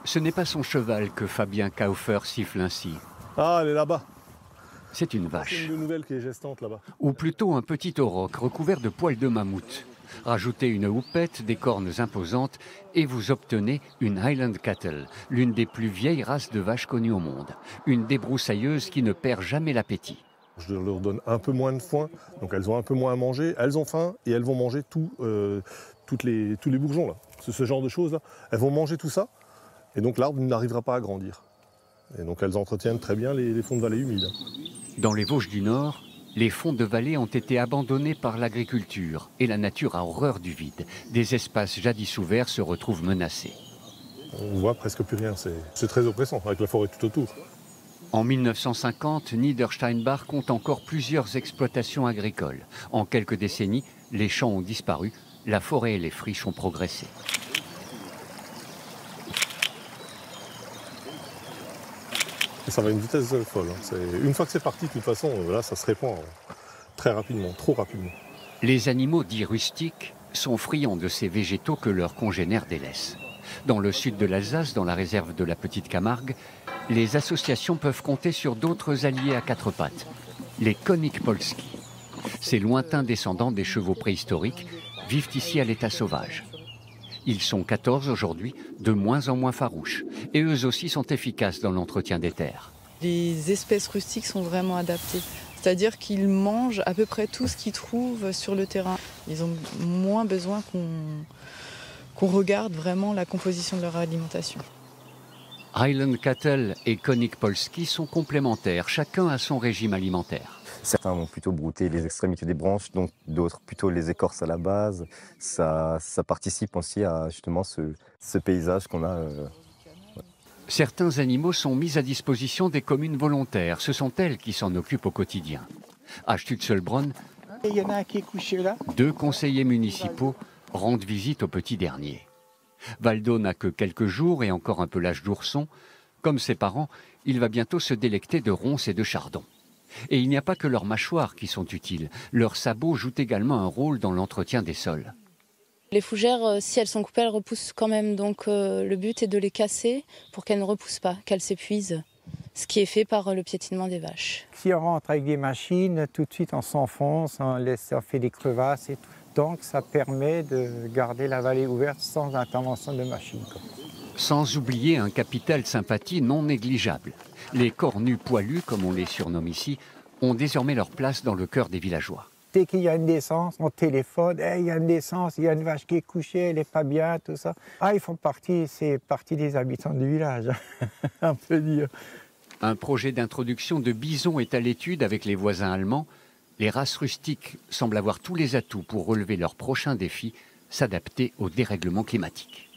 Ce n'est pas son cheval que Fabien Kaufer siffle ainsi. Ah, elle est là-bas. C'est une C'est vache. une nouvelle qui est gestante là-bas. Ou plutôt un petit auroch recouvert de poils de mammouth. Rajoutez une houppette, des cornes imposantes et vous obtenez une Highland Cattle, l'une des plus vieilles races de vaches connues au monde. Une débroussailleuse qui ne perd jamais l'appétit. Je leur donne un peu moins de foin, donc elles ont un peu moins à manger. Elles ont faim et elles vont manger tous les bourgeons là. Ce genre de choses là. Elles vont manger tout ça et donc l'arbre n'arrivera pas à grandir. Et donc elles entretiennent très bien les fonds de vallée humides. Dans les Vosges du Nord, les fonds de vallée ont été abandonnés par l'agriculture et la nature a horreur du vide. Des espaces jadis ouverts se retrouvent menacés. On voit presque plus rien, c'est très oppressant avec la forêt tout autour. En 1950, Niedersteinbach compte encore plusieurs exploitations agricoles. En quelques décennies, les champs ont disparu, la forêt et les friches ont progressé. Et ça va à une vitesse folle. Une fois que c'est parti, de toute façon, là, ça se répand très rapidement, trop rapidement. Les animaux dits rustiques sont friands de ces végétaux que leurs congénères délaissent. Dans le sud de l'Alsace, dans la réserve de la Petite Camargue, les associations peuvent compter sur d'autres alliés à quatre pattes, les Konik Polski. Ces lointains descendants des chevaux préhistoriques vivent ici à l'état sauvage. Ils sont 14 aujourd'hui, de moins en moins farouches, et eux aussi sont efficaces dans l'entretien des terres. Les espèces rustiques sont vraiment adaptées, c'est-à-dire qu'ils mangent à peu près tout ce qu'ils trouvent sur le terrain. Ils ont moins besoin qu'on regarde vraiment la composition de leur alimentation. Highland Cattle et Konik Polski sont complémentaires, chacun a son régime alimentaire. Certains vont plutôt brouter les extrémités des branches, donc d'autres plutôt les écorces à la base. Ça participe aussi à justement ce paysage qu'on a. Certains animaux sont mis à disposition des communes volontaires. Ce sont elles qui s'en occupent au quotidien. À Stutzelbronn, Il y en a un qui est couché là. 2 conseillers municipaux rendent visite au petit dernier. Valdo n'a que quelques jours et encore un peu l'âge d'ourson. Comme ses parents, il va bientôt se délecter de ronces et de chardons. Et il n'y a pas que leurs mâchoires qui sont utiles. Leurs sabots jouent également un rôle dans l'entretien des sols. Les fougères, si elles sont coupées, elles repoussent quand même. Donc le but est de les casser pour qu'elles ne repoussent pas, qu'elles s'épuisent. Ce qui est fait par le piétinement des vaches. Si on rentre avec des machines, tout de suite on s'enfonce, on fait des crevasses et tout. Donc ça permet de garder la vallée ouverte sans intervention de machine. Sans oublier un capital sympathie non négligeable. Les cornus poilus, comme on les surnomme ici, ont désormais leur place dans le cœur des villageois. Dès qu'il y a une naissance, on téléphone, hey, il y a une naissance, il y a une vache qui est couchée, elle n'est pas bien, tout ça. Ah, ils font partie, c'est partie des habitants du village, on peut dire. Un projet d'introduction de bisons est à l'étude avec les voisins allemands. Les races rustiques semblent avoir tous les atouts pour relever leur prochain défi, s'adapter au dérèglement climatique.